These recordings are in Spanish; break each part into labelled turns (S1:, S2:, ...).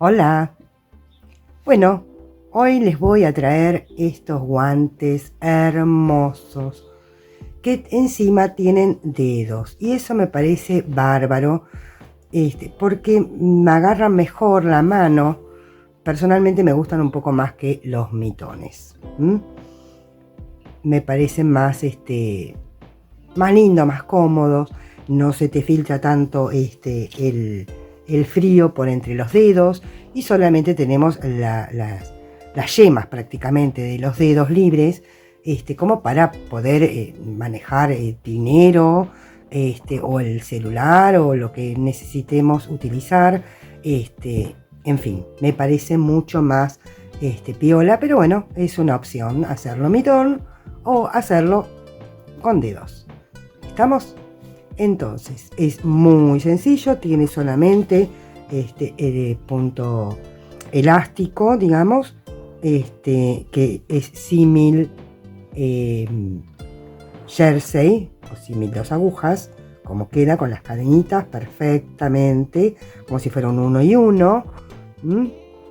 S1: Hola. Bueno, hoy les voy a traer estos guantes hermosos que encima tienen dedos y eso me parece bárbaro, porque me agarran mejor la mano. Personalmente me gustan un poco más que los mitones. Me parecen más lindos, más cómodos. No se te filtra tanto el frío por entre los dedos y solamente tenemos las yemas prácticamente de los dedos libres, como para poder manejar dinero, o el celular o lo que necesitemos utilizar. En fin, me parece mucho más piola, pero bueno, es una opción hacerlo mitón o hacerlo con dedos. ¿Estamos? Entonces, es muy sencillo, tiene solamente el punto elástico, digamos, que es símil jersey o símil dos agujas, como queda con las cadenitas perfectamente, como si fuera un 1 y 1,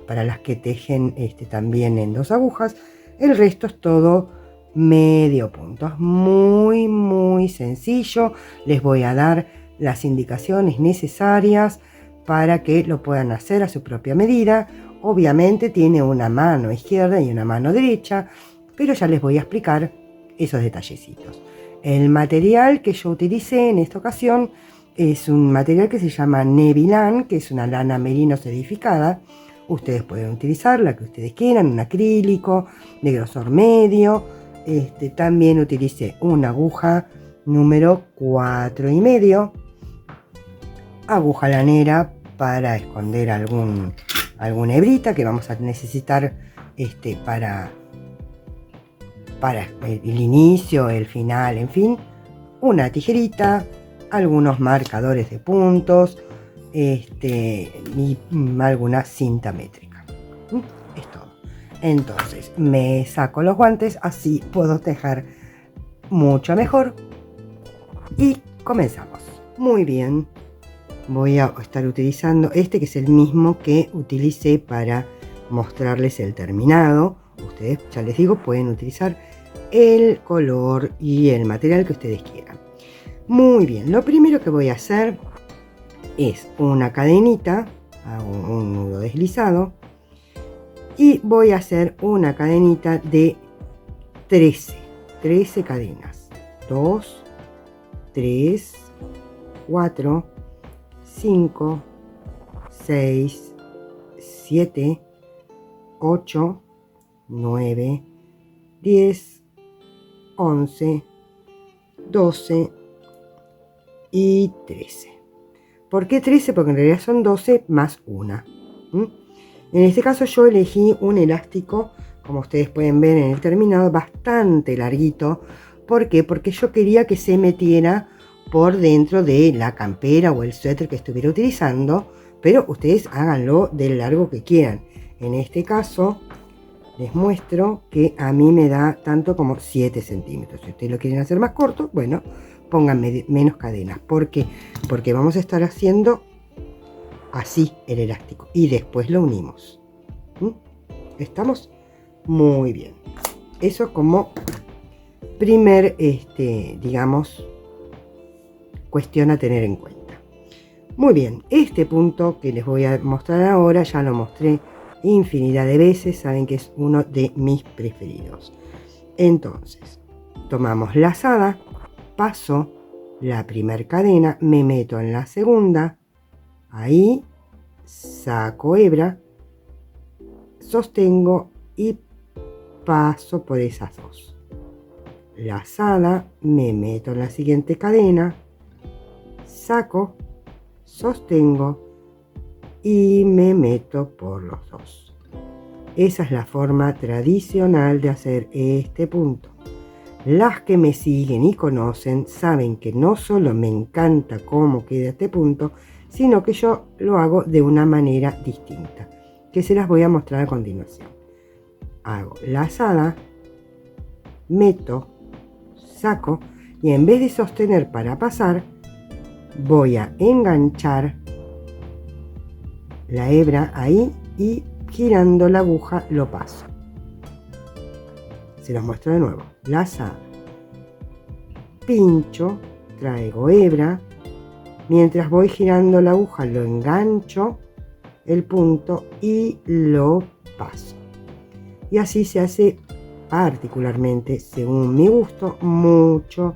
S1: para las que tejen también en dos agujas. El resto es todo medio punto. Es muy sencillo. Les voy a dar las indicaciones necesarias para que lo puedan hacer a su propia medida. Obviamente tiene una mano izquierda y una mano derecha, pero ya les voy a explicar esos detallecitos. El material que yo utilicé en esta ocasión es un material que se llama Nevilan, que es una lana merino certificada. Ustedes pueden utilizar la que ustedes quieran, un acrílico de grosor medio. También utilicé una aguja número 4,5, aguja lanera para esconder alguna hebrita que vamos a necesitar para el inicio, el final, en fin, una tijerita, algunos marcadores de puntos, y alguna cinta métrica. Es todo. Entonces me saco los guantes, así puedo tejer mucho mejor y comenzamos. Muy bien, voy a estar utilizando que es el mismo que utilicé para mostrarles el terminado. Ustedes, ya les digo, pueden utilizar el color y el material que ustedes quieran. Muy bien, lo primero que voy a hacer es una cadenita, hago un nudo deslizado y voy a hacer una cadenita de 13 cadenas. 2, 3, 4, 5, 6, 7, 8, 9, 10, 11, 12 y 13. ¿Por qué 13? Porque en realidad son 12 más una. En este caso yo elegí un elástico, como ustedes pueden ver en el terminado, bastante larguito. ¿Por qué? Porque yo quería que se metiera por dentro de la campera o el suéter que estuviera utilizando, pero ustedes háganlo del largo que quieran. En este caso les muestro que a mí me da tanto como 7 centímetros. Si ustedes lo quieren hacer más corto, bueno, pónganme menos cadenas. ¿Por qué? Porque vamos a estar haciendo así el elástico y después lo unimos. ¿Estamos? Muy bien. Eso como primer, digamos, cuestión a tener en cuenta. Muy bien, este punto que les voy a mostrar ahora ya lo mostré infinidad de veces, saben que es uno de mis preferidos. Entonces, tomamos lazada, paso la primera cadena, me meto en la segunda, ahí saco hebra, sostengo y paso por esas dos. Lazada, me meto en la siguiente cadena, saco, sostengo y me meto por los dos. Esa es la forma tradicional de hacer este punto. Las que me siguen y conocen saben que no solo me encanta cómo queda este punto, sino que yo lo hago de una manera distinta, que se las voy a mostrar a continuación. Hago lazada, meto, saco y en vez de sostener para pasar, voy a enganchar la hebra ahí y girando la aguja lo paso. Se los muestro de nuevo. Lazada, pincho, traigo hebra, mientras voy girando la aguja lo engancho el punto y lo paso. Y así se hace particularmente, según mi gusto, mucho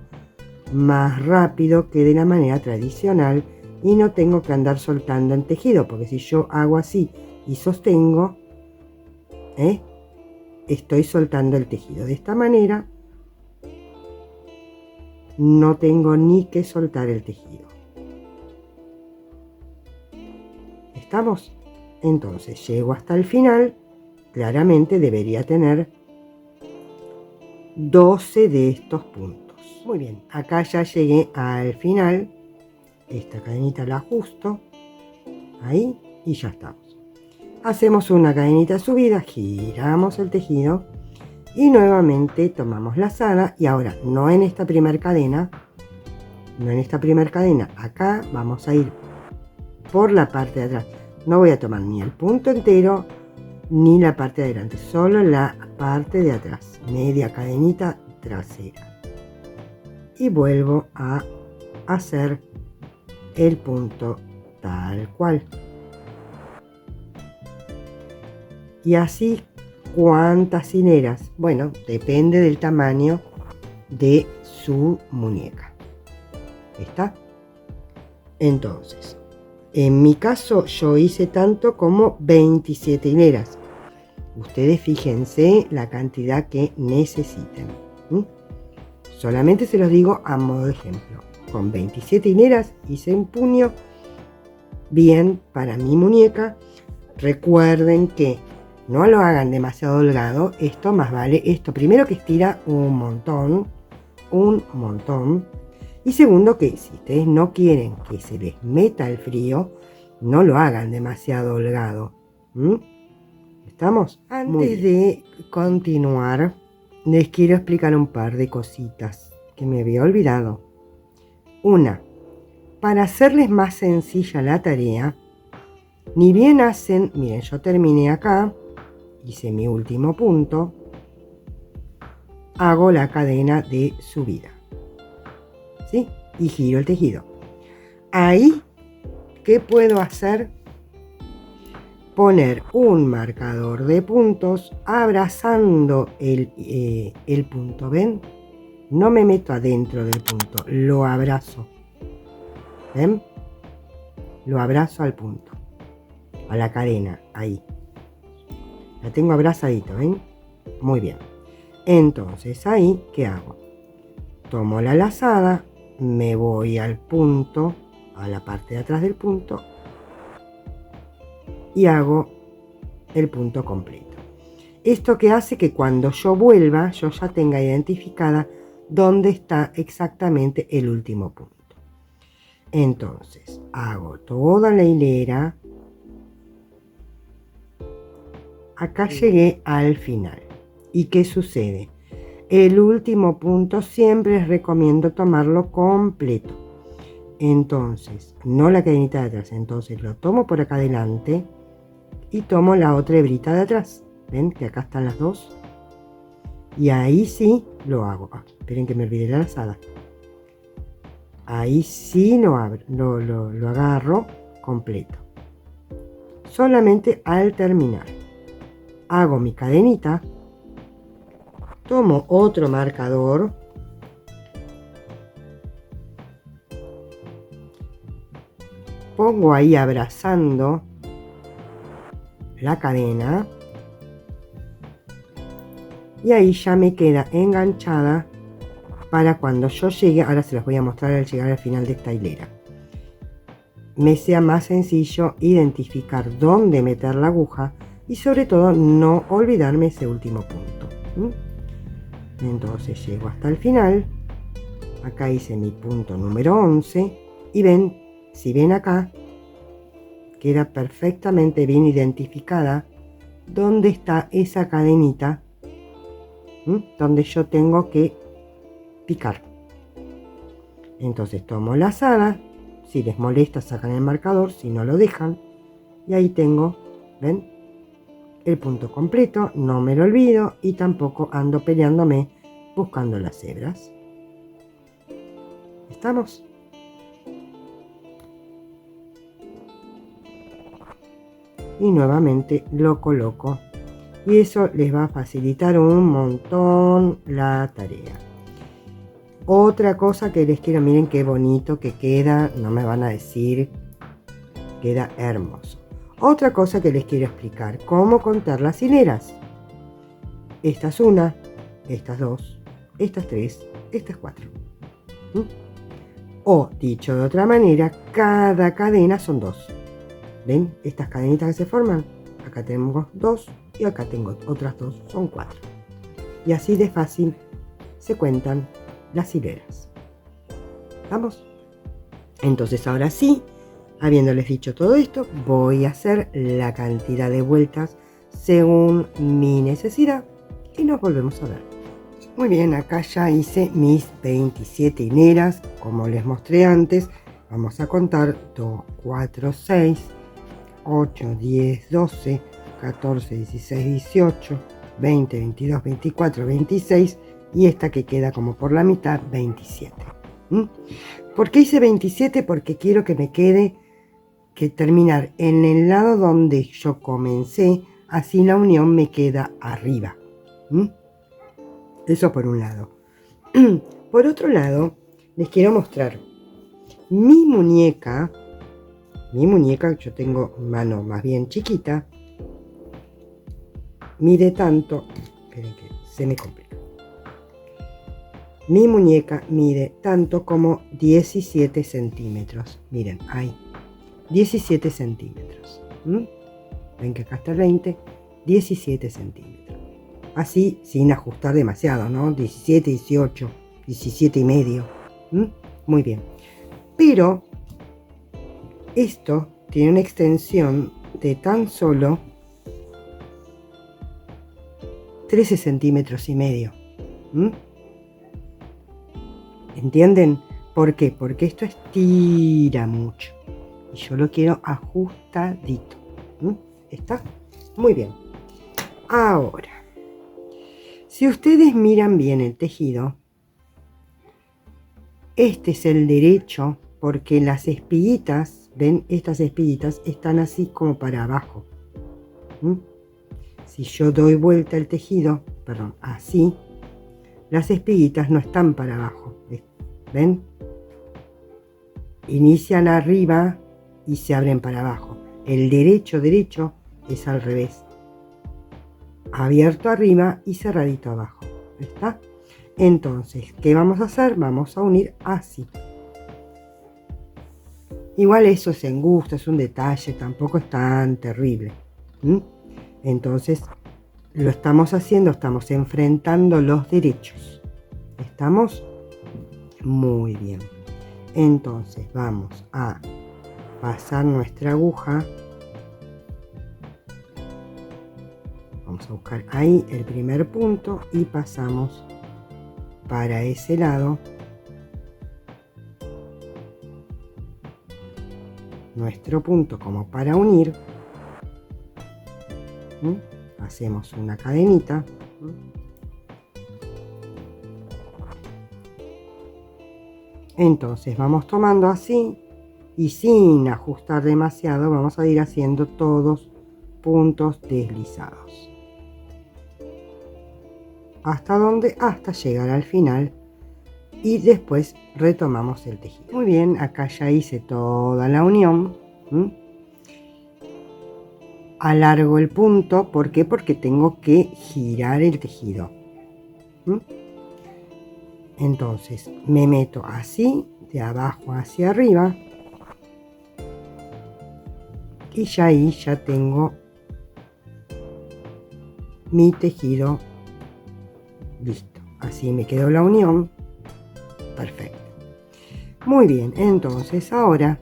S1: más rápido que de la manera tradicional y no tengo que andar soltando el tejido, porque si yo hago así y sostengo, estoy soltando el tejido. De esta manera no tengo ni que soltar el tejido. ¿Estamos? Entonces llego hasta el final. Claramente debería tener 12 de estos puntos. Muy bien, acá ya llegué al final. Esta cadenita la ajusto ahí y ya estamos. Hacemos una cadenita subida, giramos el tejido y nuevamente tomamos lazada. Y ahora no en esta primera cadena, acá vamos a ir por la parte de atrás. No voy a tomar ni el punto entero ni la parte de adelante, solo la parte de atrás, media cadenita trasera, y vuelvo a hacer el punto tal cual. Y así, ¿cuántas hileras? Bueno, depende del tamaño de su muñeca. ¿Está? Entonces, en mi caso yo hice tanto como 27 hileras. Ustedes fíjense la cantidad que necesiten. Solamente se los digo a modo de ejemplo. Con 27 hileras hice un puño bien para mi muñeca. Recuerden que no lo hagan demasiado holgado. Esto más vale, esto primero que estira un montón. Y segundo que si ustedes no quieren que se les meta el frío, no lo hagan demasiado holgado. ¿Estamos? Antes de continuar, les quiero explicar un par de cositas que me había olvidado. Una, para hacerles más sencilla la tarea, ni bien hacen, miren, yo terminé acá, hice mi último punto, hago la cadena de subida, ¿sí? Y giro el tejido. Ahí, ¿qué puedo hacer? Poner un marcador de puntos abrazando el punto, ¿ven? No me meto adentro del punto, lo abrazo, ¿ven? Lo abrazo al punto, a la cadena, ahí. La tengo abrazadito, ¿ven? Muy bien. Entonces ahí, ¿qué hago? Tomo la lazada, me voy al punto, a la parte de atrás del punto, y hago el punto completo. Esto que hace que cuando yo vuelva, yo ya tenga identificada dónde está exactamente el último punto. Entonces, hago toda la hilera. Acá llegué al final. ¿Y qué sucede? El último punto siempre les recomiendo tomarlo completo. Entonces, no la cadenita de atrás. Entonces lo tomo por acá adelante y tomo la otra hebrita de atrás. ¿Ven que acá están las dos? Y ahí sí lo hago. Esperen que me olvidé la lazada. Ahí sí lo agarro completo. Solamente al terminar. Hago mi cadenita. Tomo otro marcador. Pongo ahí abrazando la cadena. Y ahí ya me queda enganchada para cuando yo llegue, ahora se los voy a mostrar al llegar al final de esta hilera, me sea más sencillo identificar dónde meter la aguja y sobre todo no olvidarme ese último punto. Entonces llego hasta el final, acá hice mi punto número 11 y ven, si ven acá, queda perfectamente bien identificada dónde está esa cadenita donde yo tengo que picar. Entonces tomo lazada, si les molesta sacan el marcador, si no lo dejan, Y ahí tengo, ¿ven? El punto completo, no me lo olvido y tampoco ando peleándome buscando las hebras. ¿Estamos? Y nuevamente lo coloco y eso les va a facilitar un montón la tarea. Otra cosa que les quiero, miren qué bonito que queda, no me van a decir, queda hermoso. Otra cosa que les quiero explicar, cómo contar las hileras. Esta es una, estas dos, estas tres, estas cuatro. O dicho de otra manera, cada cadena son dos. ¿Ven? Estas cadenitas que se forman, acá tenemos dos y acá tengo otras dos, son cuatro. Y así de fácil se cuentan las hileras. ¿Vamos? Entonces ahora sí, habiéndoles dicho todo esto, voy a hacer la cantidad de vueltas según mi necesidad y nos volvemos a ver. Muy bien, acá ya hice mis 27 hileras, como les mostré antes. Vamos a contar 2, 4, 6, 8, 10, 12, 14, 16, 18, 20, 22, 24, 26 y esta que queda como por la mitad, 27. ¿Por qué hice 27? Porque quiero que me quede que terminar en el lado donde yo comencé, así la unión me queda arriba. Eso por un lado. Por otro lado, les quiero mostrar mi muñeca, yo tengo mano más bien chiquita, mide tanto, esperen que se me complica. Mi muñeca mide tanto como 17 centímetros. Miren, ahí, 17 centímetros. Ven que acá está el 20, 17 centímetros. Así, sin ajustar demasiado, ¿no? 17, 18, 17 y medio. Muy bien. Pero esto tiene una extensión de tan solo 13 centímetros y medio. ¿Entienden? ¿Por qué? Porque esto estira mucho. Y yo lo quiero ajustadito. ¿Está? Muy bien. Ahora, si ustedes miran bien el tejido, este es el derecho porque las espiguitas, ven, estas espiguitas están así como para abajo. Si yo doy vuelta el tejido, perdón, así, las espiguitas no están para abajo. ¿Ven? Inician arriba y se abren para abajo. El derecho es al revés. Abierto arriba y cerradito abajo. ¿Está? Entonces, ¿qué vamos a hacer? Vamos a unir así. Igual eso es en gusto, es un detalle, tampoco es tan terrible. Entonces, lo estamos haciendo, estamos enfrentando los derechos. ¿Estamos? Muy bien. Entonces, vamos a pasar nuestra aguja. Vamos a buscar ahí el primer punto y pasamos para ese lado nuestro punto como para unir. Hacemos una cadenita. Entonces vamos tomando así y sin ajustar demasiado vamos a ir haciendo todos puntos deslizados. ¿Hasta dónde? Hasta llegar al final y después retomamos el tejido. Muy bien, acá ya hice toda la unión. Alargo el punto, ¿por qué? Porque tengo que girar el tejido. Entonces me meto así, de abajo hacia arriba, y ya ahí ya tengo mi tejido listo. Así me quedó la unión. Perfecto. Muy bien, entonces ahora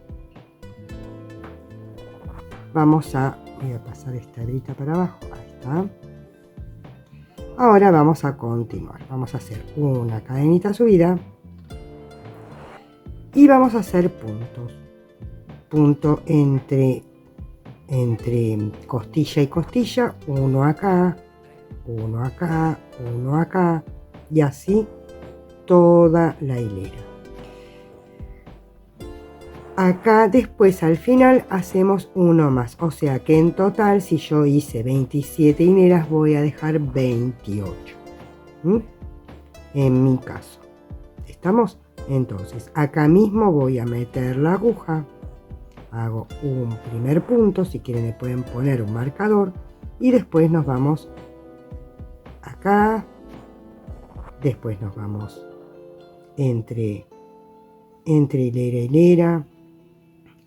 S1: vamos a... Voy a pasar esta hebrita para abajo. Ahí está. Ahora vamos a continuar. Vamos a hacer una cadenita subida. Y vamos a hacer puntos. Punto entre entre costilla y costilla, uno acá, uno acá, uno acá, y así toda la hilera. Acá después al final hacemos uno más, o sea que en total si yo hice 27 hileras voy a dejar 28. En mi caso, ¿estamos? Entonces acá mismo voy a meter la aguja, hago un primer punto, si quieren le pueden poner un marcador, y después nos vamos acá, después nos vamos entre hilera y hilera,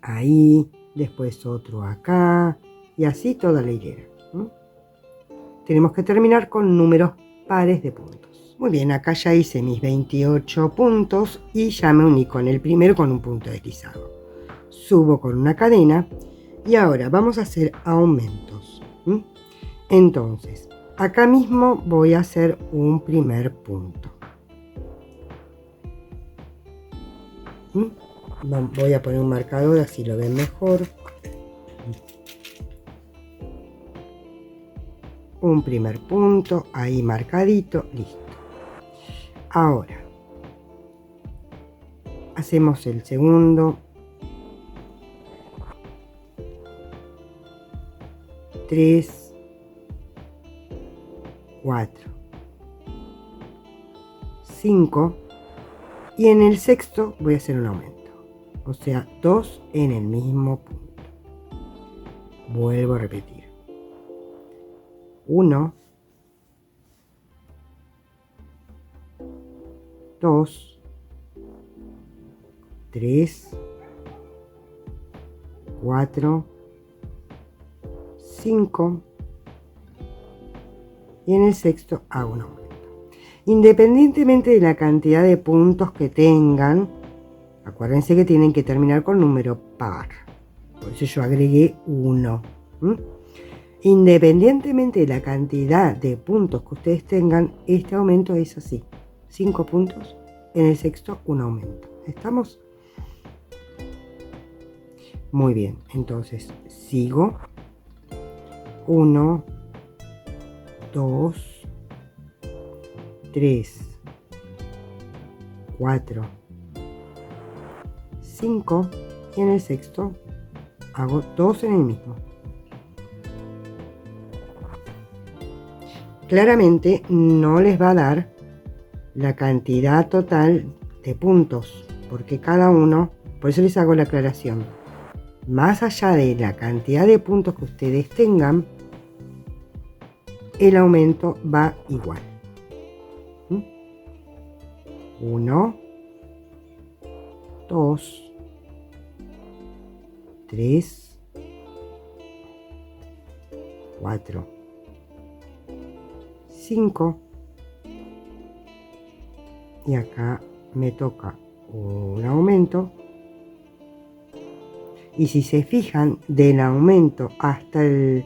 S1: ahí, después otro acá, y así toda la hilera. Tenemos que terminar con números pares de puntos. Muy bien, acá ya hice mis 28 puntos y ya me uní con el primero con un punto deslizado. Subo con una cadena y ahora vamos a hacer aumentos. Entonces, acá mismo voy a hacer un primer punto. Voy a poner un marcador, así lo ven mejor. Un primer punto, ahí marcadito, listo. Ahora, hacemos el segundo. 3, 4, 5. Y en el sexto voy a hacer un aumento. O sea, 2 en el mismo punto. Vuelvo a repetir. 1, 2, 3, 4, 5. Y en el sexto hago un aumento. Independientemente de la cantidad de puntos que tengan, acuérdense que tienen que terminar con número par. Por eso yo agregué 1. Independientemente de la cantidad de puntos que ustedes tengan, este aumento es así. 5 puntos, en el sexto un aumento. ¿Estamos? Muy bien, entonces sigo. 1, 2, 3, 4, 5 y en el sexto hago 2 en el mismo. Claramente no les va a dar la cantidad total de puntos, porque cada uno, por eso les hago la aclaración, más allá de la cantidad de puntos que ustedes tengan, el aumento va igual. 1, 2, 3, 4, 5 y acá me toca un aumento. Y si se fijan, del aumento hasta el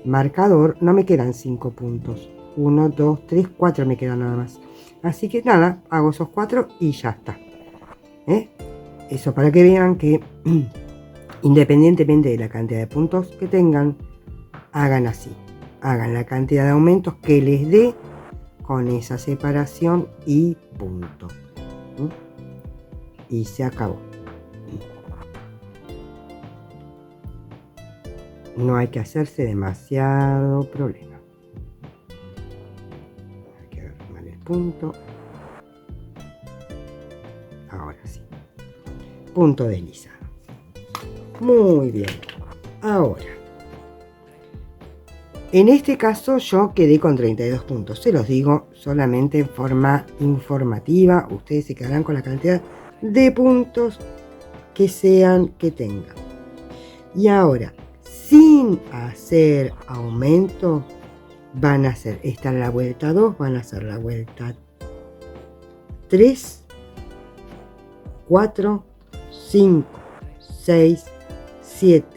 S1: marcador no me quedan 5 puntos. 1, 2, 3, 4 me quedan nada más. Así que nada, hago esos 4 y ya está. Eso para que vean que independientemente de la cantidad de puntos que tengan, hagan así. Hagan la cantidad de aumentos que les dé con esa separación y punto. Y se acabó. No hay que hacerse demasiado problema. Hay que agarrar el punto. Ahora sí. Punto deslizado. Muy bien. Ahora, en este caso yo quedé con 32 puntos. Se los digo solamente en forma informativa. Ustedes se quedarán con la cantidad de puntos que sean que tengan. Y ahora, sin hacer aumento, van a hacer, esta es la vuelta 2, van a hacer la vuelta 3, 4, 5, 6, 7,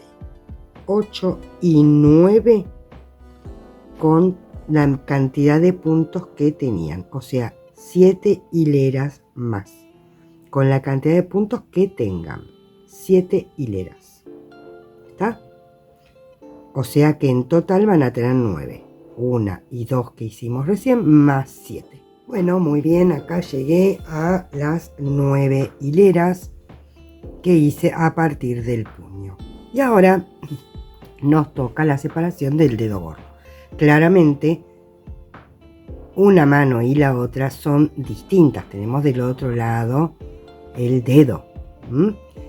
S1: 8 y 9 con la cantidad de puntos que tenían, o sea, 7 hileras más, con la cantidad de puntos que tengan, 7 hileras. ¿Está? O sea que en total van a tener 9. 1 y 2 que hicimos recién, más 7. Bueno, muy bien, acá llegué a las 9 hileras que hice a partir del puño. Y ahora nos toca la separación del dedo gordo. Claramente, una mano y la otra son distintas. Tenemos del otro lado el dedo.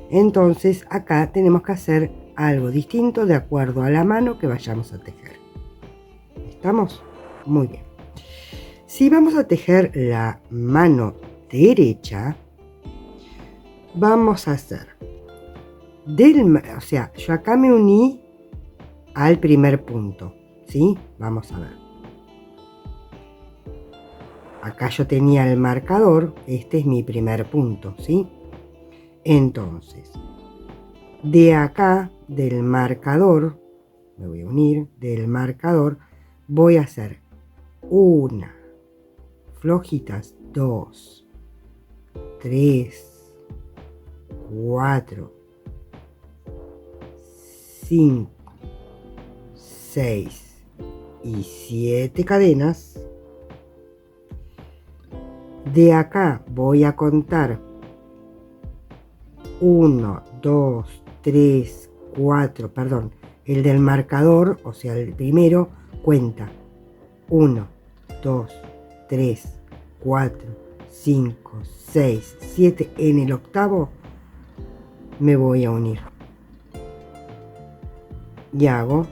S1: Entonces acá tenemos que hacer algo distinto de acuerdo a la mano que vayamos a tejer. ¿Estamos? Muy bien. Si vamos a tejer la mano derecha, vamos a hacer o sea, yo acá me uní al primer punto, ¿sí? Vamos a ver. Acá yo tenía el marcador, este es mi primer punto, ¿sí? Entonces, de acá, del marcador, me voy a unir, del marcador, voy a hacer una, flojitas, 2, 3, 4, 5, 6 y 7 cadenas. De acá voy a contar 1, 2, 3, 4, perdón, el del marcador, o sea, el primero, cuenta 1, 2, 3, 4, 5, 6, 7. En el octavo me voy a unir. Y hago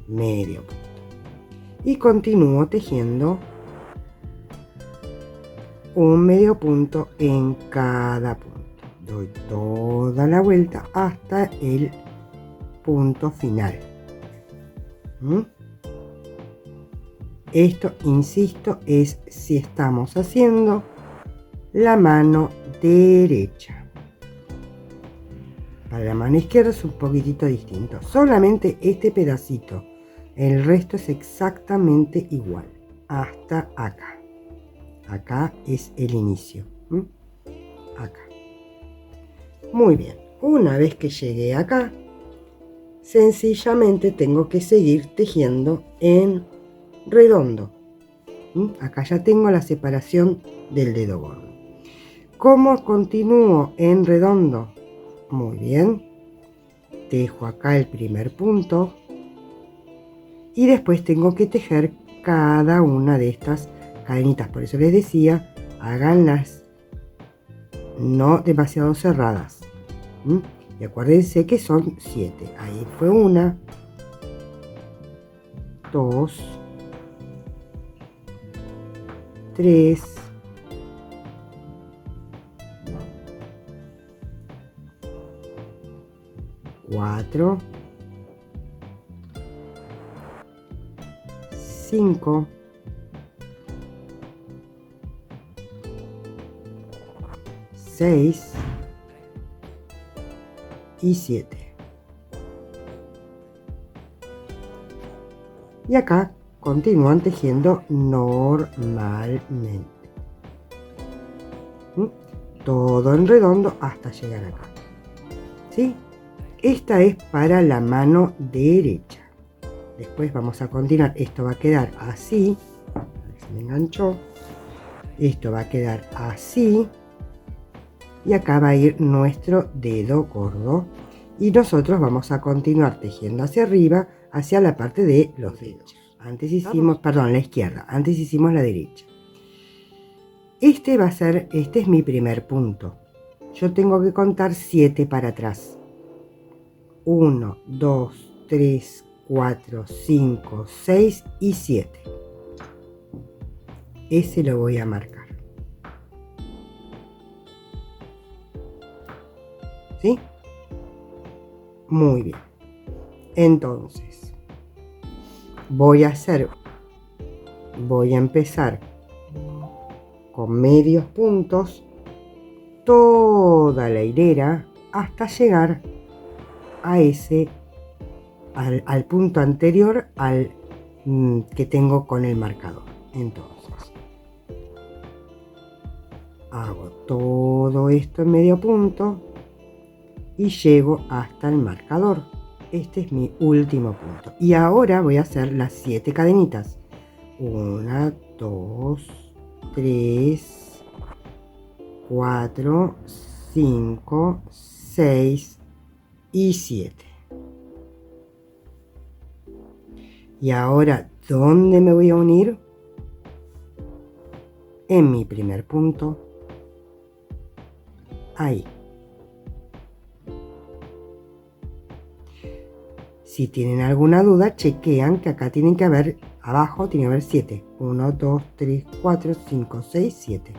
S1: medio punto. Y continúo tejiendo un medio punto en cada punto. Doy toda la vuelta hasta el punto final. Esto, insisto, es si estamos haciendo la mano derecha. Para la mano izquierda es un poquitito distinto. Solamente este pedacito. El resto es exactamente igual. Hasta acá. Acá es el inicio. Acá. Muy bien. Una vez que llegué acá, sencillamente tengo que seguir tejiendo en redondo. Acá ya tengo la separación del dedo gordo. ¿Cómo continúo en redondo? Muy bien. Tejo acá el primer punto. Y después tengo que tejer cada una de estas cadenitas. Por eso les decía, háganlas no demasiado cerradas. Y acuérdense que son 7. Ahí fue 1, 2, 3, 4, 5, 6 y 7. Y acá continúan tejiendo normalmente. Todo en redondo hasta llegar acá. ¿Sí? Esta es para la mano derecha. Después vamos a continuar. Esto va a quedar así. A ver si me enganchó. Esto va a quedar así. Y acá va a ir nuestro dedo gordo. Y nosotros vamos a continuar tejiendo hacia arriba, hacia la parte de los dedos. Antes hicimos, perdón, la izquierda. Antes hicimos la derecha. Este es mi primer punto. Yo tengo que contar 7 para atrás. 1, 2, 3, 4, 5, 6 y 7. Ese lo voy a marcar. ¿Sí? Muy bien. Entonces, voy a empezar con medios puntos toda la hilera hasta llegar a al punto anterior al que tengo con el marcador. Entonces, hago todo esto en medio punto, y llego hasta el marcador. Este es mi último punto. Y ahora voy a hacer las 7 cadenitas. 1, 2, 3, 4, 5, 6 y 7. Y ahora, ¿dónde me voy a unir? En mi primer punto. Ahí. Si tienen alguna duda, chequean que acá tienen que haber, abajo tiene que haber 7. 1, 2, 3, 4, 5, 6, 7.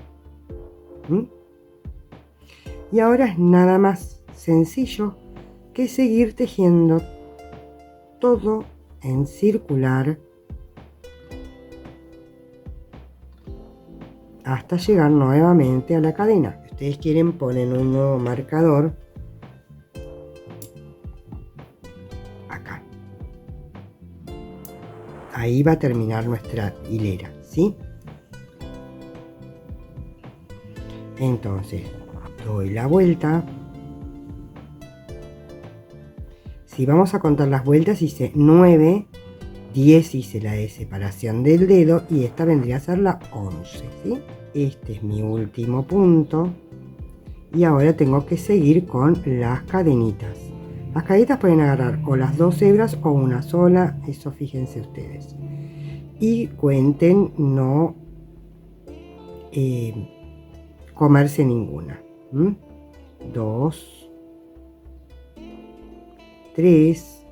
S1: Y ahora es nada más sencillo que seguir tejiendo todo en circular hasta llegar nuevamente a la cadena. Si ustedes quieren, ponen un nuevo marcador acá. Ahí va a terminar nuestra hilera, ¿sí? Entonces, doy la vuelta. Si vamos a contar las vueltas, hice 9, 10 hice la de separación del dedo y esta vendría a ser la 11, ¿sí? Este es mi último punto. Y ahora tengo que seguir con las cadenitas. Las cadenitas pueden agarrar o las 2 hebras o una sola, eso fíjense ustedes. Y cuenten no comerse ninguna. 2, 3,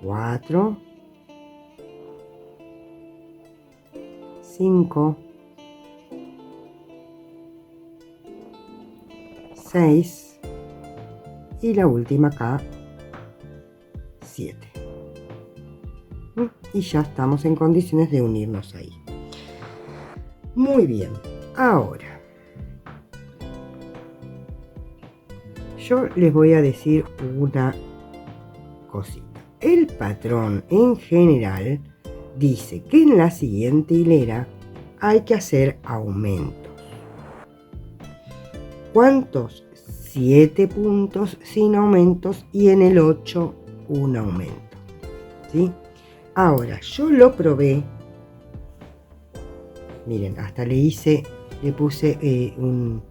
S1: 4, 5, 6 y la última acá 7. Y ya estamos en condiciones de unirnos ahí. Muy bien, ahora yo les voy a decir una cosita. El patrón en general dice que en la siguiente hilera hay que hacer aumentos. ¿Cuántos? 7 puntos sin aumentos y en el 8 un aumento, ¿sí? Ahora, yo lo probé. Miren, hasta le puse un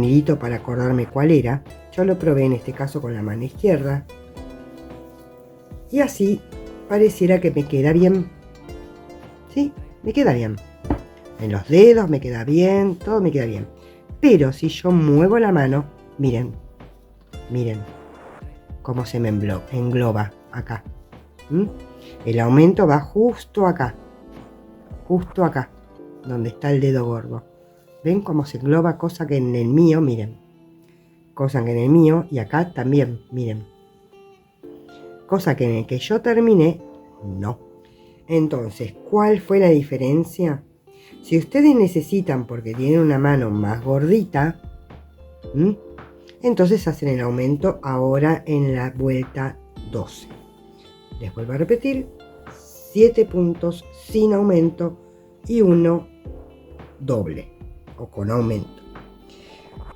S1: hilito para acordarme cuál era. Yo lo probé en este caso con la mano izquierda. Y así pareciera que me queda bien. ¿Sí? Me queda bien. En los dedos me queda bien, todo me queda bien. Pero si yo muevo la mano, miren cómo se me engloba acá. El aumento va justo acá, donde está el dedo gordo. ¿Ven cómo se engloba? Cosa que en el mío, miren. Cosa que en el mío, y acá también, miren. Cosa que en el que yo terminé, no. Entonces, ¿cuál fue la diferencia? Si ustedes necesitan, porque tienen una mano más gordita, entonces hacen el aumento ahora en la vuelta 12. Les vuelvo a repetir, 7 puntos sin aumento y uno doble o con aumento.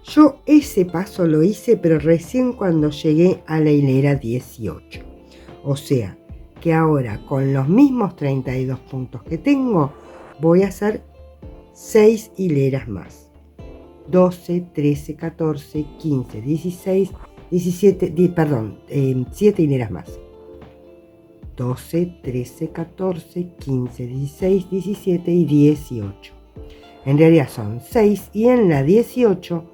S1: Yo ese paso lo hice, pero recién cuando llegué a la hilera 18. O sea, que ahora con los mismos 32 puntos que tengo, voy a hacer 6 hileras más. 12, 13, 14, 15, 16, 17, 7 hileras más. 12, 13, 14, 15, 16, 17 y 18. En realidad son 6 y en la 18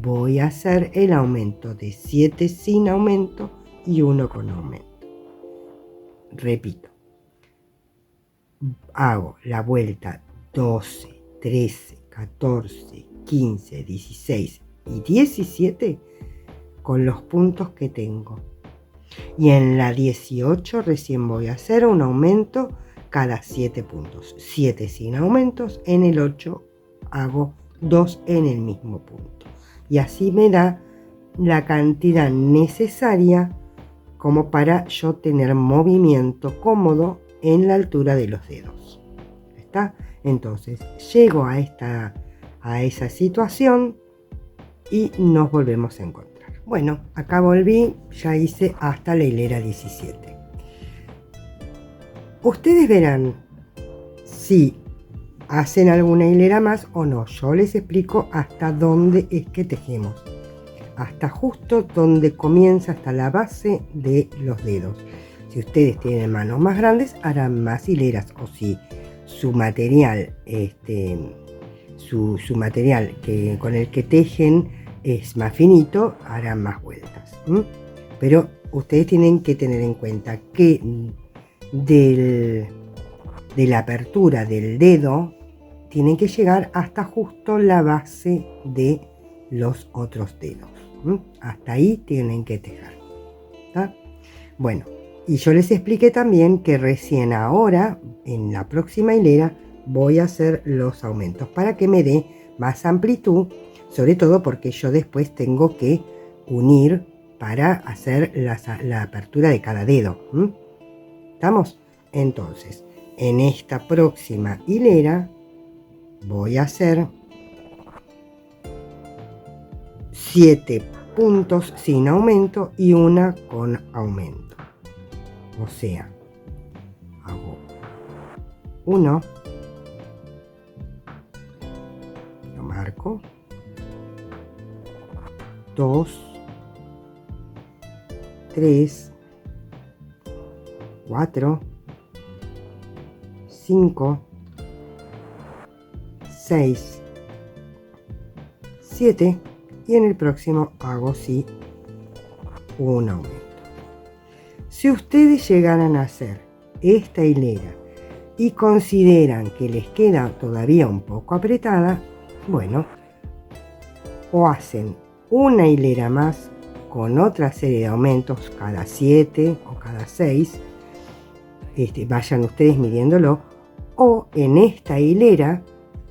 S1: voy a hacer el aumento de 7 sin aumento y 1 con aumento. Repito, hago la vuelta 12, 13, 14, 15, 16 y 17 con los puntos que tengo. Y en la 18 recién voy a hacer un aumento cada 7 puntos. 7 sin aumentos, en el 8 hago 2 en el mismo punto. Y así me da la cantidad necesaria como para yo tener movimiento cómodo en la altura de los dedos. ¿Está? Entonces llego a esa situación y nos volvemos a encontrar. Bueno, acá volví, ya hice hasta la hilera 17. Ustedes verán si hacen alguna hilera más o no. Yo les explico hasta dónde es que tejemos. Hasta justo donde comienza, hasta la base de los dedos. Si ustedes tienen manos más grandes, harán más hileras, o si su material, su material con el que tejen es más finito, harán más vueltas. Pero ustedes tienen que tener en cuenta que de la apertura del dedo tienen que llegar hasta justo la base de los otros dedos. Hasta ahí tienen que tejer. ¿Tá? Bueno, y yo les expliqué también que recién ahora, en la próxima hilera, voy a hacer los aumentos para que me dé más amplitud, sobre todo porque yo después tengo que unir para hacer la apertura de cada dedo. ¿Estamos? Entonces, en esta próxima hilera voy a hacer 7 puntos sin aumento y una con aumento. O sea, hago 1, lo marco, 2, 3, 4, 5, 6, 7 y en el próximo hago sí un aumento. Si ustedes llegaran a hacer esta hilera y consideran que les queda todavía un poco apretada, bueno, o hacen una hilera más con otra serie de aumentos cada 7 o cada 6, vayan ustedes midiéndolo, o en esta hilera,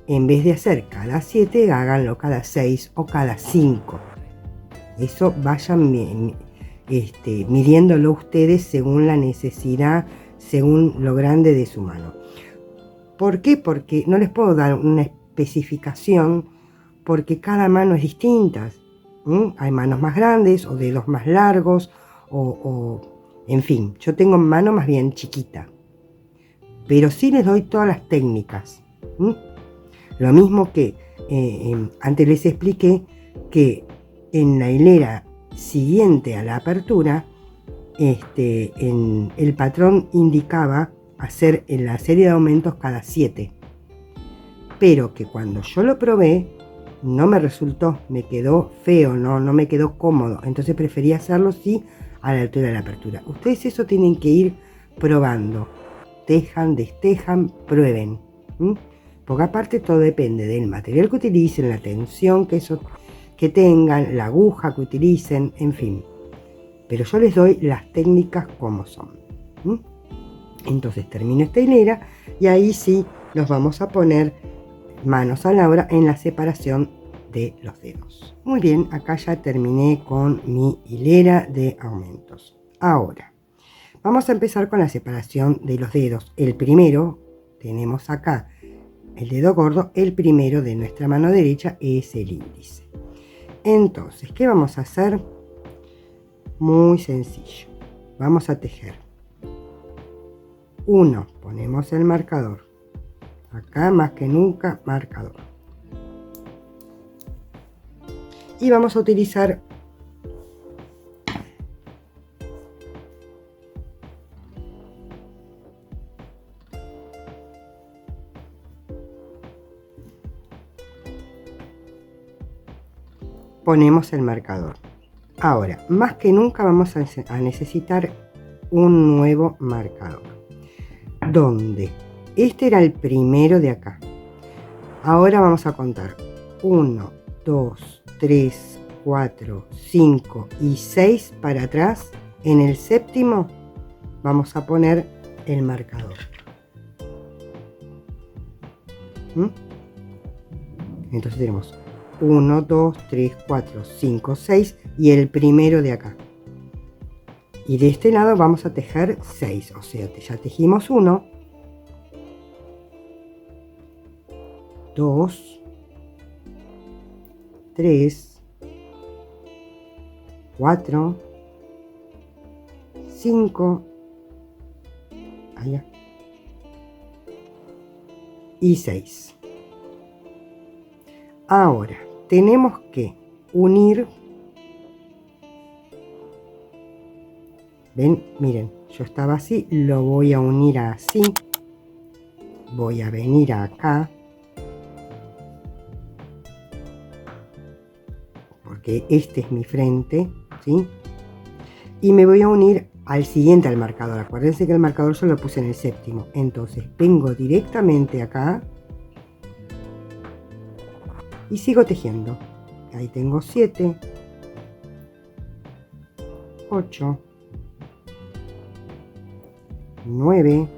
S1: en vez de hacer cada 7, háganlo cada 6 o cada 5. Eso vayan midiéndolo ustedes según la necesidad, según lo grande de su mano. ¿Por qué? Porque no les puedo dar una especificación, porque cada mano es distinta. Hay manos más grandes o dedos más largos, en fin, yo tengo mano más bien chiquita. Pero sí les doy todas las técnicas. Lo mismo que antes les expliqué que en la hilera siguiente a la apertura, el patrón indicaba hacer en la serie de aumentos cada 7. Pero que cuando yo lo probé, no me resultó, me quedó feo, no me quedó cómodo. Entonces preferí hacerlo sí a la altura de la apertura. Ustedes eso tienen que ir probando. Tejan, destejan, prueben. Porque aparte todo depende del material que utilicen, la tensión que tengan, la aguja que utilicen, en fin. Pero yo les doy las técnicas como son. Entonces termino esta hilera y ahí sí nos vamos a poner manos a la obra en la separación de los dedos. Muy bien, acá ya terminé con mi hilera de aumentos. Ahora, vamos a empezar con la separación de los dedos. El primero, tenemos acá el dedo gordo, el primero de nuestra mano derecha es el índice. Entonces, ¿qué vamos a hacer? Muy sencillo. Vamos a tejer. 1, ponemos el marcador. Acá más que nunca marcador. Y vamos a utilizar ponemos el marcador. Ahora, más que nunca vamos a necesitar un nuevo marcador. Donde este era el primero de acá. Ahora vamos a contar 1, 2, 3, 4, 5 y 6 para atrás. En el séptimo vamos a poner el marcador. Entonces tenemos 1, 2, 3, 4, 5, 6 y el primero de acá. Y de este lado vamos a tejer 6, o sea, ya tejimos 1, 2, 3, 4, 5, allá, y 6. Ahora tenemos que unir, ven, miren, yo estaba así, lo voy a unir así, voy a venir acá, porque este es mi frente, ¿sí? Y me voy a unir al siguiente, al marcador. Acuérdense que el marcador yo lo puse en el séptimo. Entonces vengo directamente acá y sigo tejiendo. Ahí tengo 7, 8, 9,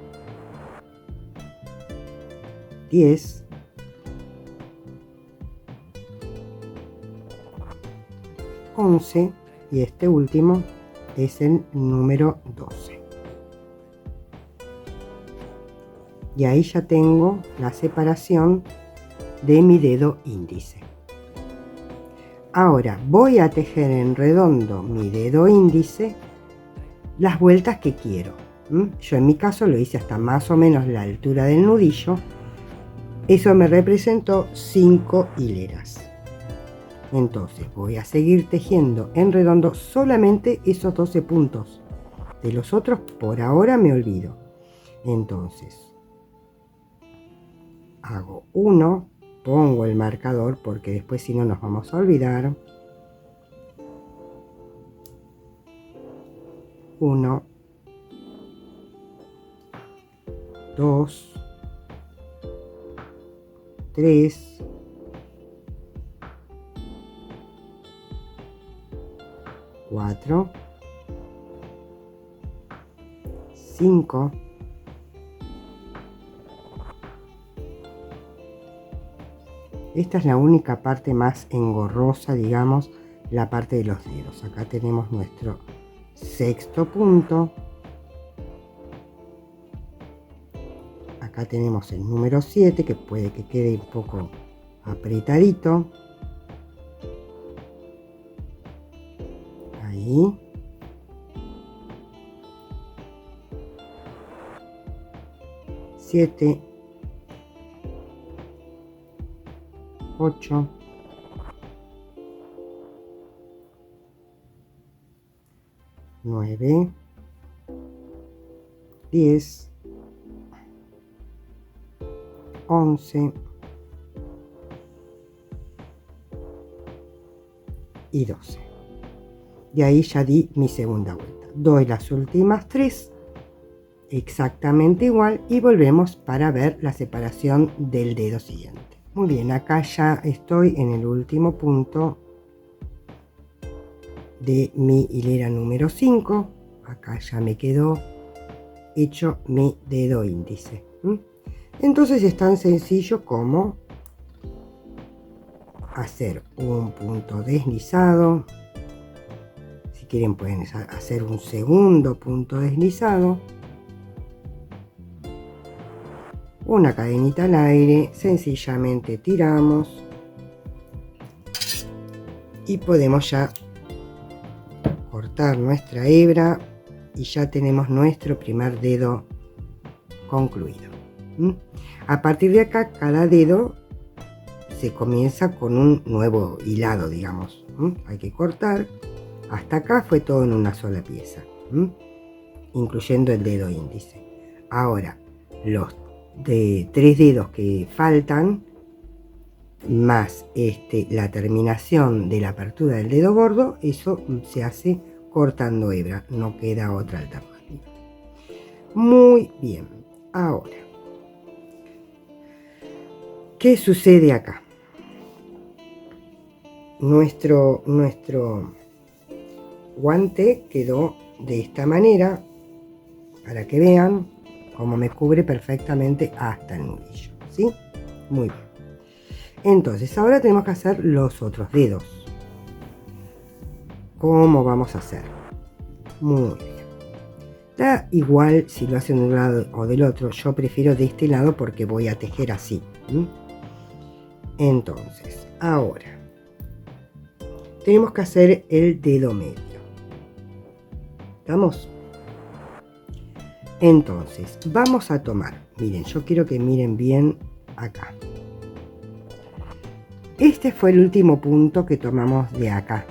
S1: 10, 11 y este último es el número 12. Y ahí ya tengo la separación de mi dedo índice. Ahora voy a tejer en redondo mi dedo índice las vueltas que quiero. Yo en mi caso lo hice hasta más o menos la altura del nudillo. Eso me representó 5 hileras. Entonces voy a seguir tejiendo en redondo solamente esos 12 puntos. De los otros por ahora me olvido. Entonces hago 1, pongo el marcador porque después si no nos vamos a olvidar. 1, 2, 3, 4, 5, 6. Esta es la única parte más engorrosa, digamos, la parte de los dedos. Acá tenemos nuestro sexto punto. Acá tenemos el número 7, que puede que quede un poco apretadito. Ahí. Siete, 8, 9, 10, 11 y 12. Y ahí ya di mi segunda vuelta. Doy las últimas 3 exactamente igual y volvemos para ver la separación del dedo siguiente. Muy bien, acá ya estoy en el último punto de mi hilera número 5. Acá ya me quedó hecho mi dedo índice. Entonces es tan sencillo como hacer un punto deslizado. Si quieren pueden hacer un segundo punto deslizado, una cadenita al aire, sencillamente tiramos y podemos ya cortar nuestra hebra y ya tenemos nuestro primer dedo concluido. A partir de acá cada dedo se comienza con un nuevo hilado, digamos. Hay que cortar. Hasta acá fue todo en una sola pieza, incluyendo el dedo índice. Ahora los de 3 dedos que faltan más la terminación de la apertura del dedo gordo, eso se hace cortando hebra, no queda otra alternativa. Muy bien, ahora ¿qué sucede acá? Nuestro guante quedó de esta manera, para que vean cómo me cubre perfectamente hasta el nudillo, ¿sí? Muy bien. Entonces ahora tenemos que hacer los otros dedos. ¿Cómo vamos a hacer? Muy bien. Da igual si lo hacen de un lado o del otro, yo prefiero de este lado porque voy a tejer así. Entonces, ahora tenemos que hacer el dedo medio. ¿Estamos? Entonces, vamos a tomar, miren, yo quiero que miren bien acá. Este fue el último punto que tomamos de acá,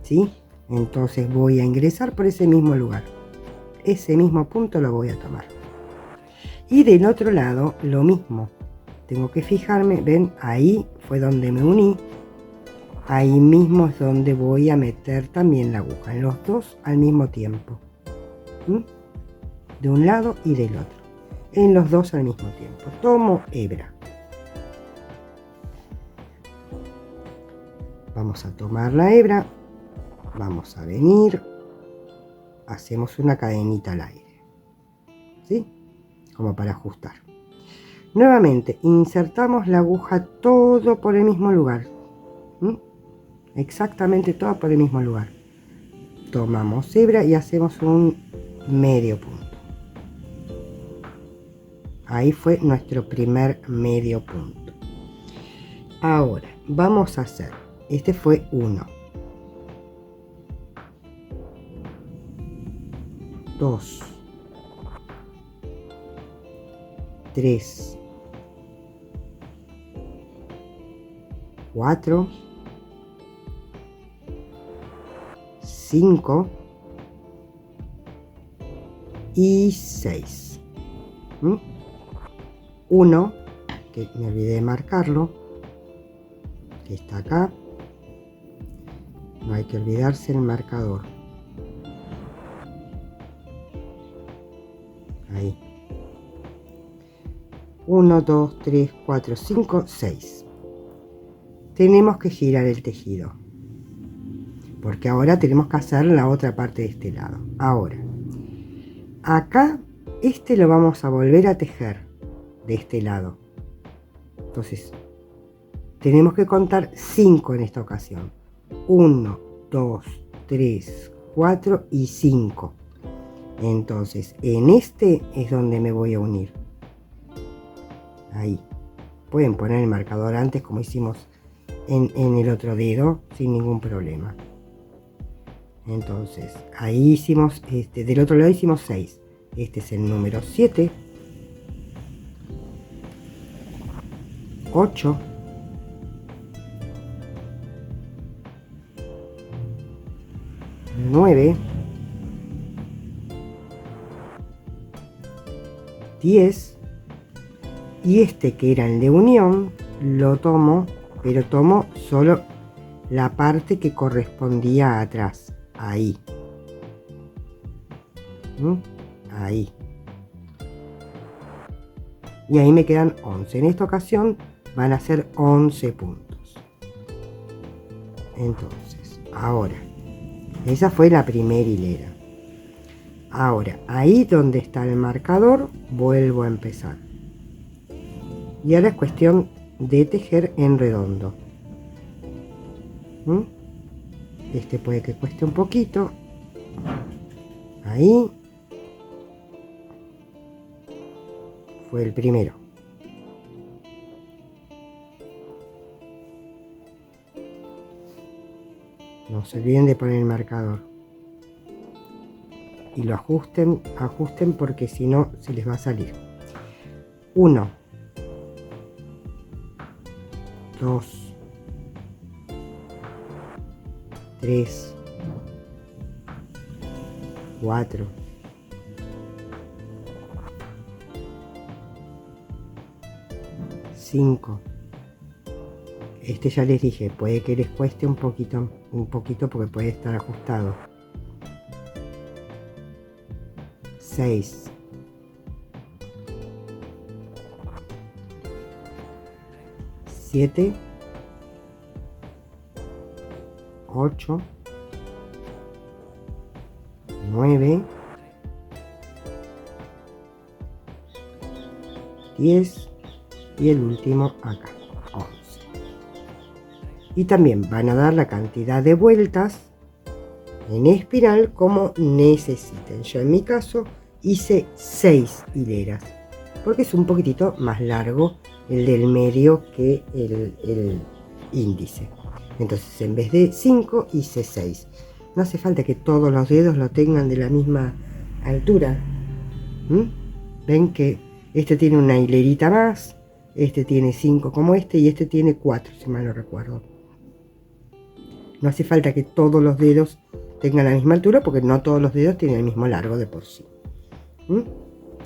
S1: ¿sí? Entonces voy a ingresar por ese mismo lugar. Ese mismo punto lo voy a tomar. Y del otro lado, lo mismo. Tengo que fijarme, ven, ahí fue donde me uní. Ahí mismo es donde voy a meter también la aguja, en los dos al mismo tiempo. De un lado y del otro. En los dos al mismo tiempo. Tomo hebra. Vamos a tomar la hebra. Vamos a venir. Hacemos una cadenita al aire. ¿Sí? Como para ajustar. Nuevamente, insertamos la aguja todo por el mismo lugar. Exactamente todo por el mismo lugar. Tomamos hebra y hacemos un medio punto. Ahí fue nuestro primer medio punto. Ahora vamos a hacer, este fue 1, 2, 3, 4, 5 y 6. 1, que me olvidé de marcarlo, que está acá. No hay que olvidarse el marcador. Ahí. 1, 2, 3, 4, 5, 6. Tenemos que girar el tejido, porque ahora tenemos que hacer la otra parte de este lado. Ahora, acá, este lo vamos a volver a tejer de este lado. Entonces, tenemos que contar 5 en esta ocasión. 1, 2, 3, 4 y 5. Entonces, en este es donde me voy a unir. Ahí. Pueden poner el marcador antes como hicimos en el otro dedo, sin ningún problema. Entonces, ahí hicimos, del otro lado hicimos 6. Este es el número 7. 8. 9. 10. Y este que era el de unión, lo tomo, pero tomo solo la parte que correspondía atrás. Ahí. Ahí. Y ahí me quedan 11. En esta ocasión van a ser 11 puntos. Entonces, ahora, esa fue la primera hilera. Ahora, ahí donde está el marcador, vuelvo a empezar. Y ahora es cuestión de tejer en redondo. Este puede que cueste un poquito. Ahí. Fue el primero. No se olviden de poner el marcador. Y lo ajusten porque si no se les va a salir. 1, 2, 3, 4, 5. Este ya les dije, puede que les cueste un poquito porque puede estar ajustado. 6. 7. 8. 9. 10. Y el último acá, 11. Y también van a dar la cantidad de vueltas en espiral como necesiten. Yo en mi caso hice 6 hileras porque es un poquitito más largo el del medio que el índice. Entonces en vez de 5 hice 6. No hace falta que todos los dedos lo tengan de la misma altura. Ven que este tiene una hilerita más, este tiene 5 como este y este tiene 4, si mal no recuerdo. No hace falta que todos los dedos tengan la misma altura, porque no todos los dedos tienen el mismo largo de por sí.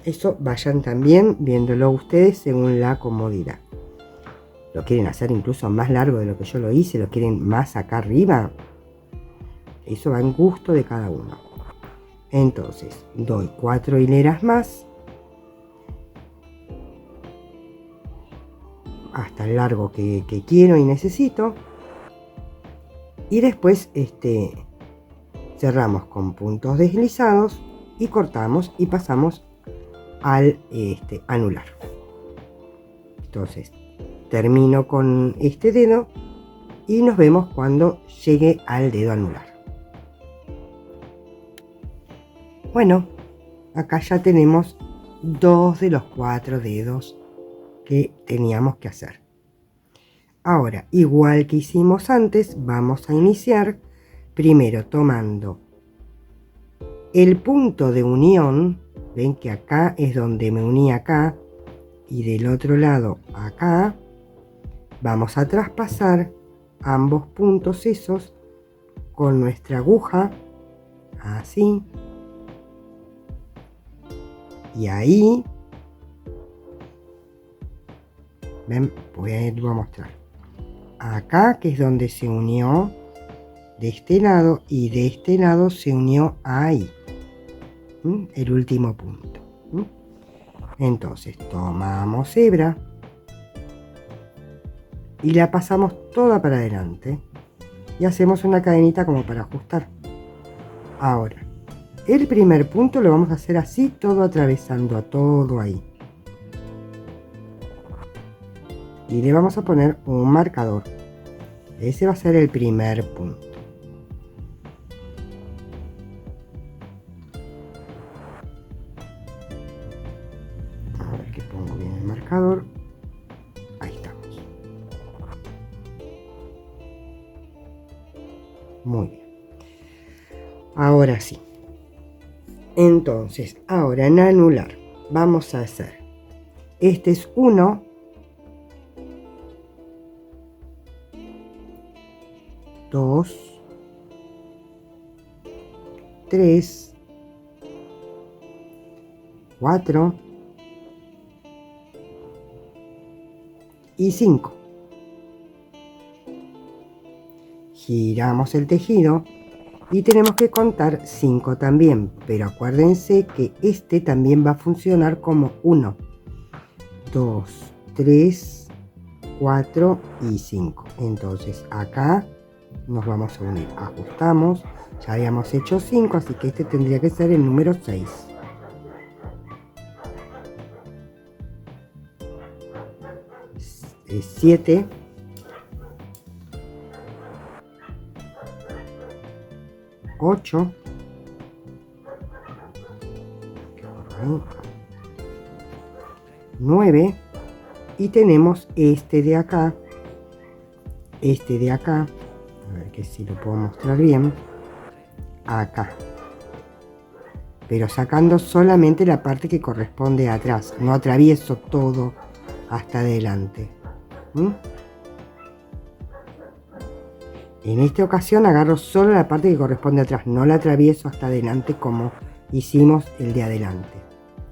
S1: Eso vayan también viéndolo ustedes según la comodidad. ¿Lo quieren hacer incluso más largo de lo que yo lo hice? ¿Lo quieren más acá arriba? Eso va en gusto de cada uno. Entonces doy 4 hileras más hasta el largo que quiero y necesito, y después cerramos con puntos deslizados y cortamos y pasamos al anular. Entonces termino con este dedo y nos vemos cuando llegue al dedo anular. Bueno, acá ya tenemos 2 de los 4 dedos que teníamos que hacer. Ahora, igual que hicimos antes, vamos a iniciar primero tomando el punto de unión. Ven que acá es donde me uní acá, y del otro lado acá. Vamos a traspasar ambos puntos esos con nuestra aguja, así, y ahí, ven, voy a mostrar acá, que es donde se unió de este lado, y de este lado se unió ahí, el último punto. Entonces tomamos hebra y la pasamos toda para adelante y hacemos una cadenita como para ajustar. Ahora, el primer punto lo vamos a hacer así, todo atravesando a todo ahí, y le vamos a poner un marcador. Ese va a ser el primer punto. A ver que pongo bien el marcador. Ahí estamos. Muy bien. Ahora sí. Entonces, ahora en anular vamos a hacer, este es 1, 2, 3, 4 y 5. Giramos el tejido y tenemos que contar 5 también, pero acuérdense que este también va a funcionar como 1, 2, 3, 4 y 5. Entonces acá nos vamos a unir, ajustamos, ya habíamos hecho 5, así que este tendría que ser el número 6. Es 7, 8, 9, y tenemos este de acá, a ver que si lo puedo mostrar bien, acá, pero sacando solamente la parte que corresponde atrás, no atravieso todo hasta adelante. En esta ocasión agarro solo la parte que corresponde atrás, no la atravieso hasta adelante como hicimos el de adelante.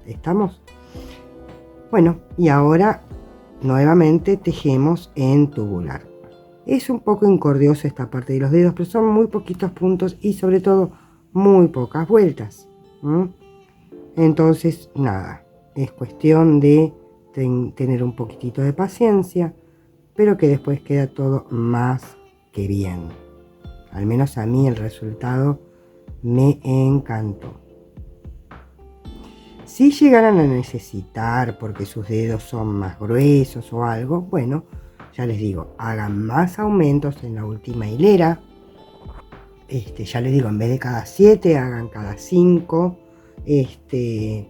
S1: ¿Estamos? Bueno, y ahora nuevamente tejemos en tubular. Es un poco encordiosa esta parte de los dedos, pero son muy poquitos puntos y sobre todo muy pocas vueltas. Entonces, nada, es cuestión de tener un poquitito de paciencia, pero que después queda todo más que bien. Al menos a mí el resultado me encantó. Si llegaran a necesitar, porque sus dedos son más gruesos o algo, bueno, ya les digo, hagan más aumentos en la última hilera. Ya les digo, en vez de cada 7, hagan cada 5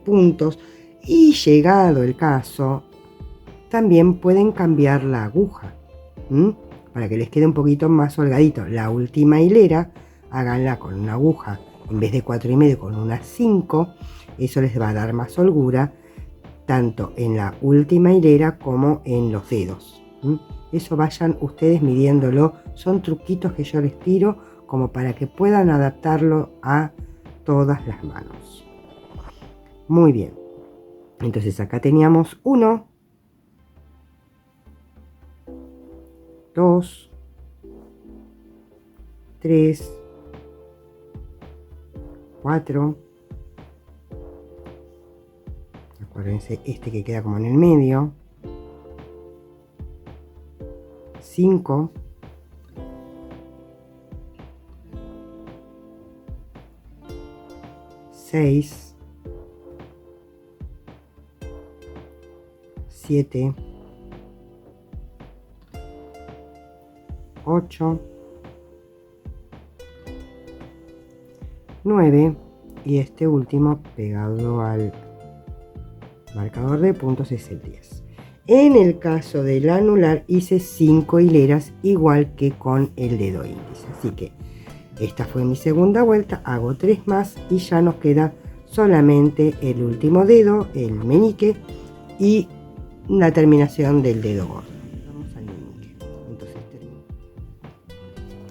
S1: puntos. Y llegado el caso, también pueden cambiar la aguja, para que les quede un poquito más holgadito. La última hilera, háganla con una aguja, en vez de 4,5, con una 5. Eso les va a dar más holgura, tanto en la última hilera como en los dedos. Eso vayan ustedes midiéndolo. Son truquitos que yo les tiro como para que puedan adaptarlo a todas las manos. Muy bien. Entonces acá teníamos 1, 2, 3, 4. Acuérdense, este que queda como en el medio. 5. 6. 7. 8. 9. Y este último pegado al marcador de puntos es el 10. En el caso del anular hice 5 hileras igual que con el dedo índice. Así que esta fue mi segunda vuelta, hago 3 más y ya nos queda solamente el último dedo, el meñique y la terminación del dedo gordo. Vamos al meñique. Entonces termino.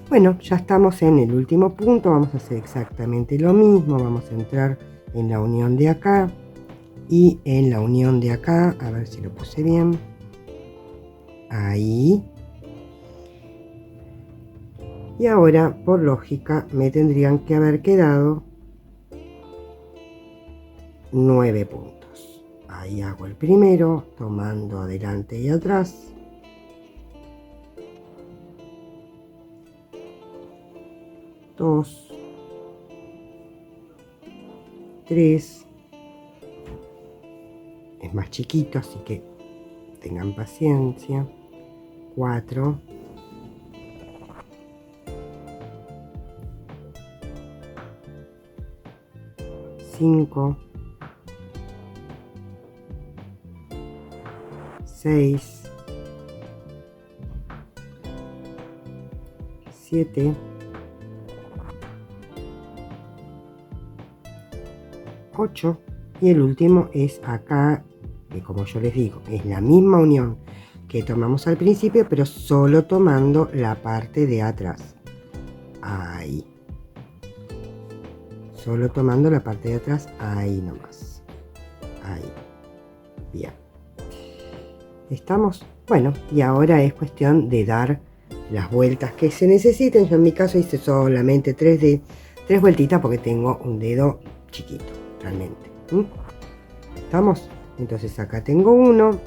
S1: Bueno, ya estamos en el último punto, vamos a hacer exactamente lo mismo, vamos a entrar en la unión de acá y en la unión de acá, a ver si lo puse bien, ahí. Y ahora, por lógica, me tendrían que haber quedado 9 puntos. Ahí hago el primero, tomando adelante y atrás. Dos, 3. Es más chiquito, así que tengan paciencia. 4. 5. 6. 7. 8. Y el último es acá, que como yo les digo, es la misma unión que tomamos al principio, pero solo tomando la parte de atrás. Ahí. Solo tomando la parte de atrás, ahí nomás. Ahí. Bien. ¿Estamos? Bueno, y ahora es cuestión de dar las vueltas que se necesiten. Yo en mi caso hice solamente 3 vueltitas porque tengo un dedo chiquito, realmente. ¿Estamos? Entonces acá tengo uno.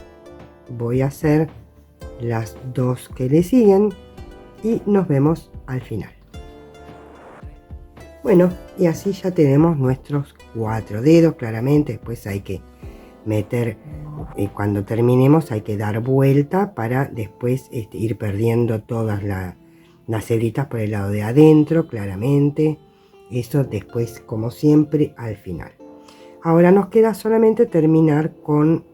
S1: Voy a hacer las 2 que le siguen y nos vemos al final. Bueno, y así ya tenemos nuestros 4 dedos, claramente. Después hay que meter, cuando terminemos hay que dar vuelta para después ir perdiendo todas las hebritas por el lado de adentro, claramente. Eso después, como siempre, al final. Ahora nos queda solamente terminar con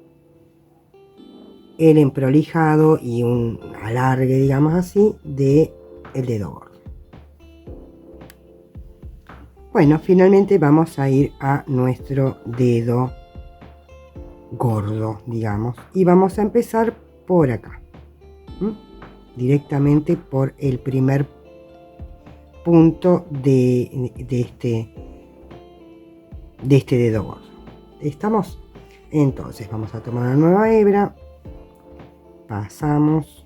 S1: el emprolijado y un alargue, digamos así, de el dedo gordo. Bueno, finalmente vamos a ir a nuestro dedo gordo, digamos, y vamos a empezar por acá, directamente por el primer punto de este dedo gordo. ¿Estamos? Entonces vamos a tomar una nueva hebra, pasamos,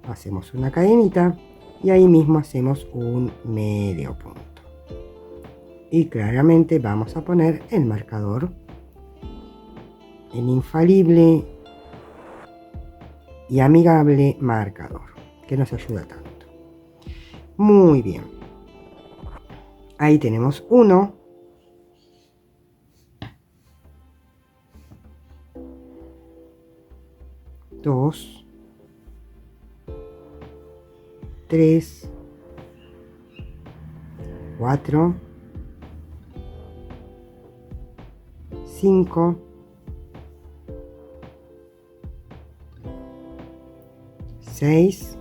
S1: hacemos una cadenita y ahí mismo hacemos un medio punto. Y claramente vamos a poner el marcador, el infalible y amigable marcador, que nos ayuda tanto. Muy bien. Ahí tenemos 1. 2. 3. 4. 5, 6,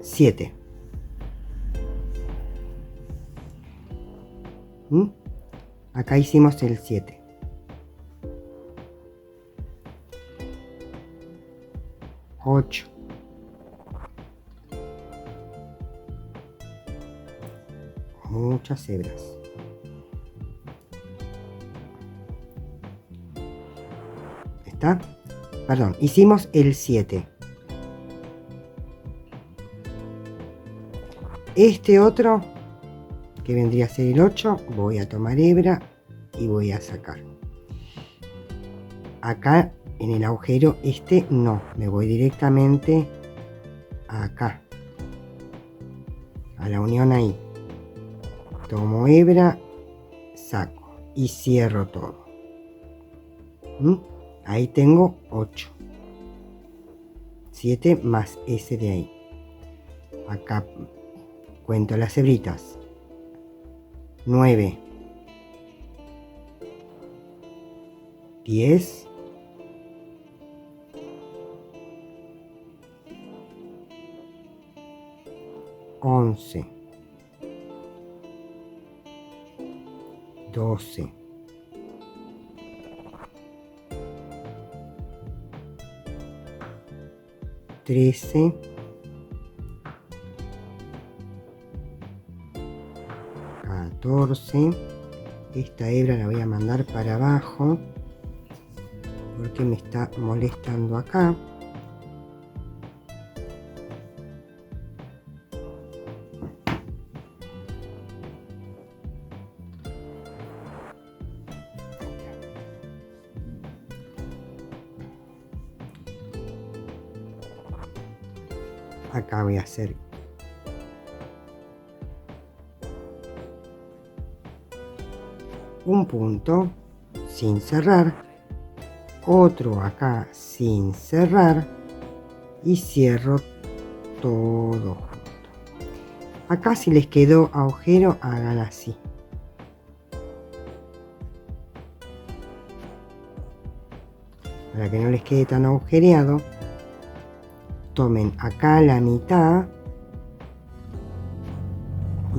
S1: 7. Acá hicimos el 7. 8. 8. Muchas hebras. ¿Está? Perdón, hicimos el 7. Este otro, que vendría a ser el 8, voy a tomar hebra y voy a sacar. Acá en el agujero este no, me voy directamente acá, a la unión ahí. Tomo hebra, saco y cierro todo. Ahí tengo 8. 7 más ese de ahí. Acá cuento las hebritas. 9, 10, 11, 12, 13, 14. Esta hebra la voy a mandar para abajo porque me está molestando acá. Acá voy a hacer un punto sin cerrar, otro acá sin cerrar y cierro todo junto. Acá si les quedó agujero, hagan así. Para que no les quede tan agujereado, tomen acá la mitad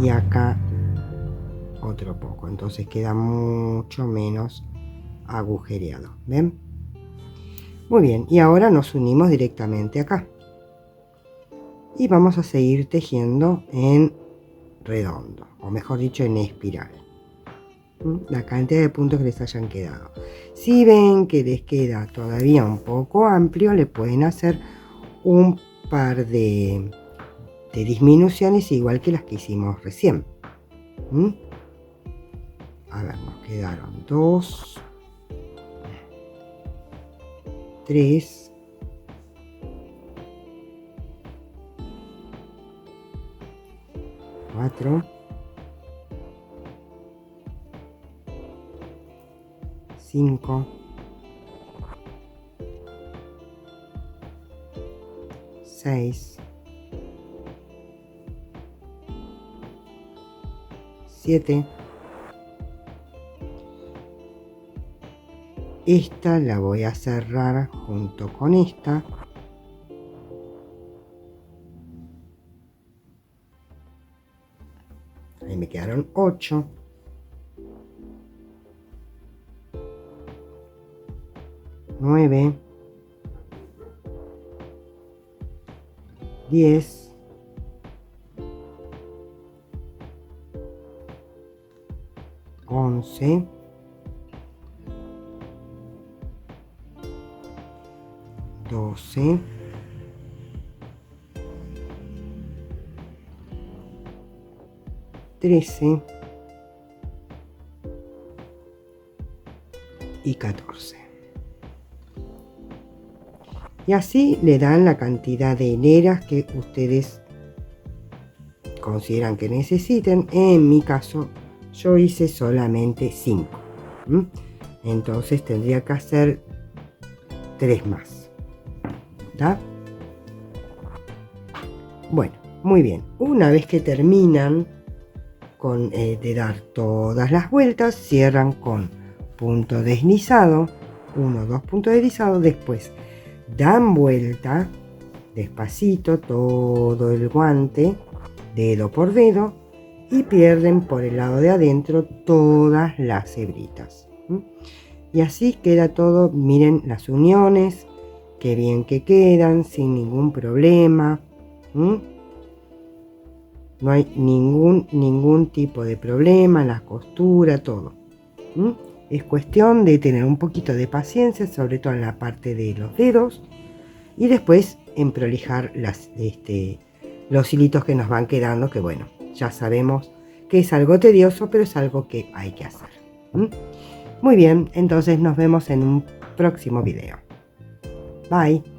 S1: y acá otro poco, entonces queda mucho menos agujereado. ¿Ven? Muy bien, y ahora nos unimos directamente acá y vamos a seguir tejiendo en redondo, o mejor dicho en espiral, la cantidad de puntos que les hayan quedado. Si ven que les queda todavía un poco amplio, le pueden hacer un par de disminuciones igual que las que hicimos recién. A ver, nos quedaron 2, 3, 4, 5, 6, 7. Esta la voy a cerrar junto con esta. Ahí me quedaron 8. 9, 10, 11, 12, 13 y 14. Y así le dan la cantidad de hileras que ustedes consideran que necesiten. En mi caso, yo hice solamente 5. Entonces tendría que hacer 3 más. ¿Está? Bueno, muy bien. Una vez que terminan de dar todas las vueltas, cierran con punto deslizado, 1 o 2 puntos deslizados, después dan vuelta despacito todo el guante, dedo por dedo, y pierden por el lado de adentro todas las hebritas. Y así queda todo. Miren las uniones, qué bien que quedan, sin ningún problema. No hay ningún tipo de problema, la costura, todo. Es cuestión de tener un poquito de paciencia, sobre todo en la parte de los dedos, y después emprolijar los hilitos que nos van quedando, que bueno, ya sabemos que es algo tedioso, pero es algo que hay que hacer. Muy bien, entonces nos vemos en un próximo video. Bye.